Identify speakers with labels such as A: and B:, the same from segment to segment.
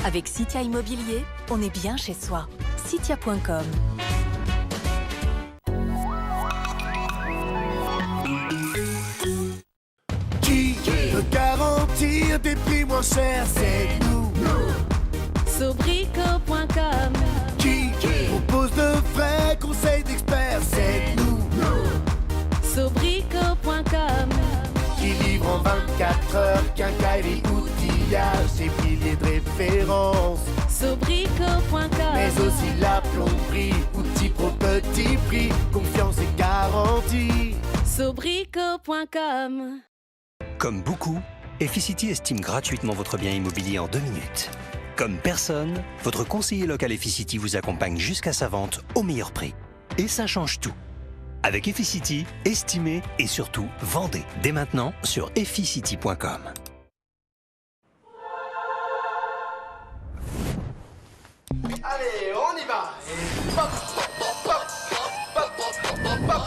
A: Avec Citia Immobilier, on est bien chez soi. Citia.com.
B: Qui peut garantir des prix moins chers? C'est nous.
C: Sobrico.com.
B: Qui propose de vrais conseils d'experts? C'est nous.
C: Sobrico.com.
B: Qui livre en 24 heures quincaillerie, outillage, des milliers de références.
C: Sobrico.com.
B: Mais aussi la plomberie, outils pro petit prix, confiance et garantie.
C: Sobrico.com.
D: Comme beaucoup, Efficity estime gratuitement votre bien immobilier en 2 minutes. Comme personne, votre conseiller local Efficity vous accompagne jusqu'à sa vente au meilleur prix. Et ça change tout. Avec Efficity, estimez et surtout vendez dès maintenant sur efficity.com.
E: Allez, on y va. Et pop, pop, pop, pop, pop, pop, pop.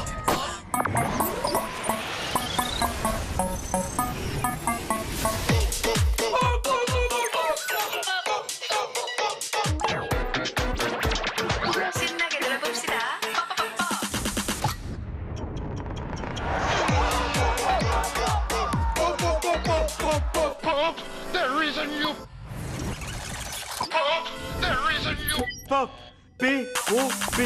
B: Pop, P-O-P.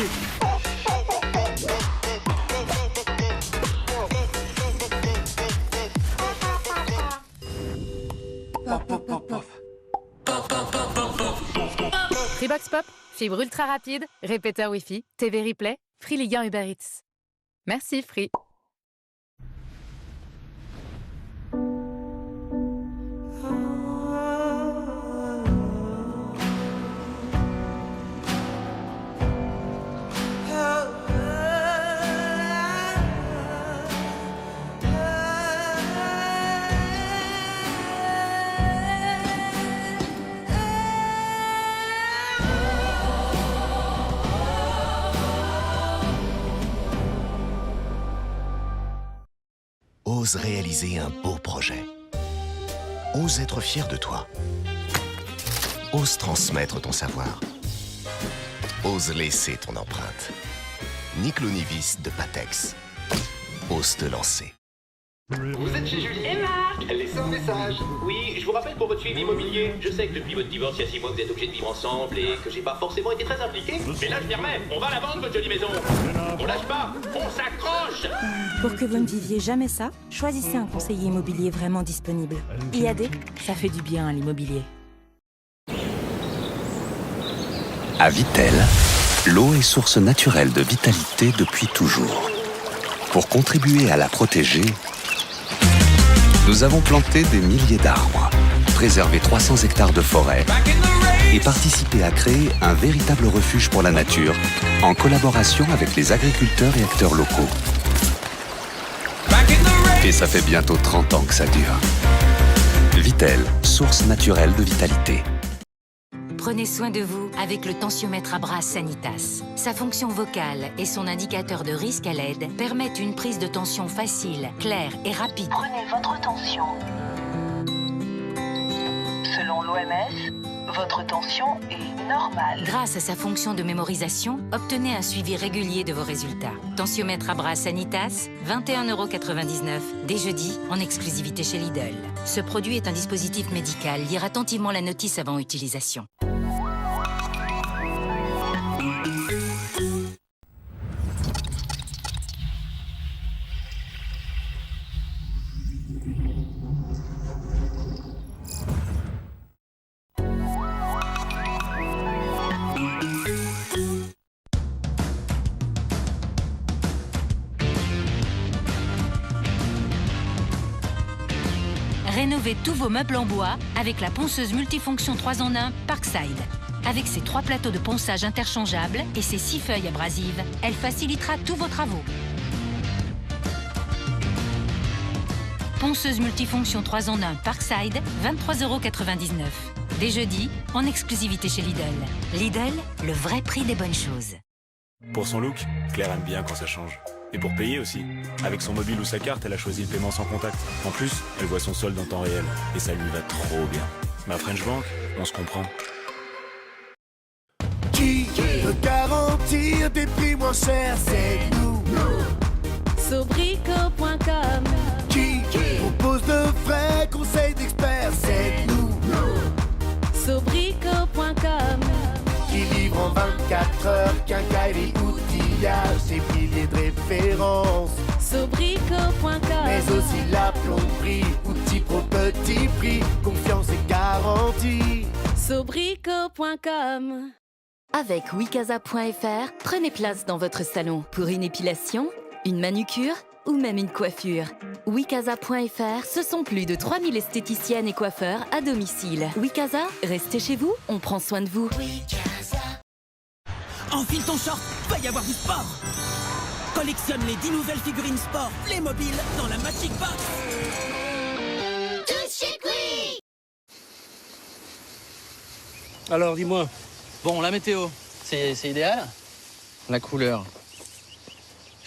F: Freebox Pop, fibre ultra rapide, répéteur Wi-Fi, TV Replay, Free Ligue 1 Uber Eats. Merci Free.
G: Ose réaliser un beau projet. Ose être fier de toi. Ose transmettre ton savoir. Ose laisser ton empreinte. Niclonivis de Patex. Ose te lancer.
H: Vous êtes chez Julie et Marc. Laissez un message. Oui, je vous rappelle pour votre suivi immobilier. Je sais que depuis votre divorce il y a 6 mois vous êtes obligés de vivre ensemble et que j'ai pas forcément été très impliqué. Mais là je m'y remets. On va à la vente votre jolie maison. On lâche pas. On s'accroche.
I: Pour que vous ne viviez jamais ça, choisissez un conseiller immobilier vraiment disponible. IAD, ça fait du bien à l'immobilier.
J: À Vitel, l'eau est source naturelle de vitalité depuis toujours. Pour contribuer à la protéger, nous avons planté des milliers d'arbres, préservé 300 hectares de forêt et participé à créer un véritable refuge pour la nature en collaboration avec les agriculteurs et acteurs locaux. Et ça fait bientôt 30 ans que ça dure. Vitel, source naturelle de vitalité.
K: Prenez soin de vous avec le tensiomètre à bras Sanitas. Sa fonction vocale et son indicateur de risque à LED permettent une prise de tension facile, claire et rapide.
L: Prenez votre tension. Selon l'OMS, votre tension est normale.
K: Grâce à sa fonction de mémorisation, obtenez un suivi régulier de vos résultats. Tensiomètre à bras Sanitas, 21,99 € dès jeudi en exclusivité chez Lidl. Ce produit est un dispositif médical. Lire attentivement la notice avant utilisation. Rénovez tous vos meubles en bois avec la ponceuse multifonction 3 en 1 Parkside. Avec ses 3 plateaux de ponçage interchangeables et ses 6 feuilles abrasives, elle facilitera tous vos travaux. Ponceuse multifonction 3 en 1 Parkside, 23,99 €. Dès jeudi, en exclusivité chez Lidl. Lidl, le vrai prix des bonnes choses.
M: Pour son look, Claire aime bien quand ça change. Et pour payer aussi. Avec son mobile ou sa carte, elle a choisi le paiement sans contact. En plus, elle voit son solde en temps réel. Et ça lui va trop bien. Ma French Bank, on se comprend.
B: Obtenir des prix moins chers, c'est nous.
C: Sobrico.com
B: Qui propose de vrais conseils d'experts, c'est nous.
C: Sobrico.com
B: Qui livre en 24 heures quincaillerie, outillage et milliers de références.
C: Sobrico.com
B: Mais aussi la plomberie, outils pro petit prix, confiance et garantie.
C: Sobrico.com
A: Avec wikaza.fr, prenez place dans votre salon pour une épilation, une manucure ou même une coiffure. Wikaza.fr, ce sont plus de 3000 esthéticiennes et coiffeurs à domicile. Wikaza, restez chez vous, on prend soin de vous.
N: Enfile ton short, va y avoir du sport. Collectionne les 10 nouvelles figurines sport Playmobil dans la Magic Box.
O: Alors, dis-moi. Bon, la météo, c'est idéal. La couleur,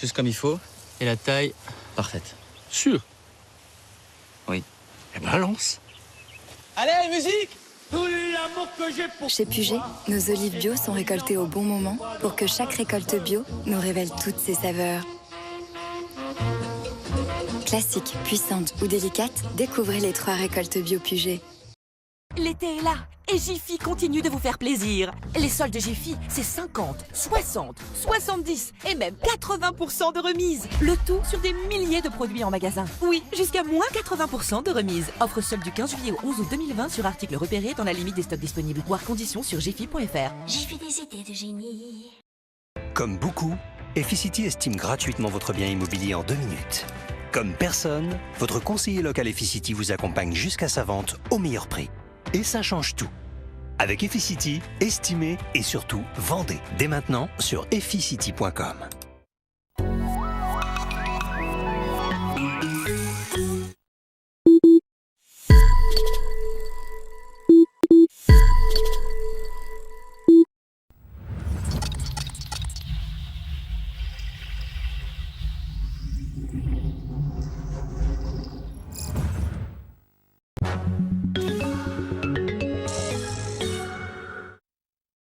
O: juste comme il faut. Et la taille, parfaite. Sûr? Oui. Eh ben, lance. Allez, musique! Tout l'amour que j'ai pour
P: Chez Puget, nos olives bio sont récoltées au bon moment pour que chaque récolte bio nous révèle toutes ses saveurs. Classique, puissante ou délicate, découvrez les 3 récoltes bio Puget.
Q: L'été est là et Jiffy continue de vous faire plaisir. Les soldes de Jiffy, c'est 50, 60, 70 et même 80% de remise. Le tout sur des milliers de produits en magasin. Oui, jusqu'à moins 80% de remise. Offre solde du 15 juillet au 11 août 2020 sur articles repérés dans la limite des stocks disponibles. Voir conditions sur jiffy.fr.
R: Jiffy des idées de génie.
D: Comme beaucoup, Efficity estime gratuitement votre bien immobilier en 2 minutes. Comme personne, votre conseiller local Efficity vous accompagne jusqu'à sa vente au meilleur prix. Et ça change tout. Avec Efficity, estimez et surtout vendez dès maintenant sur efficity.com.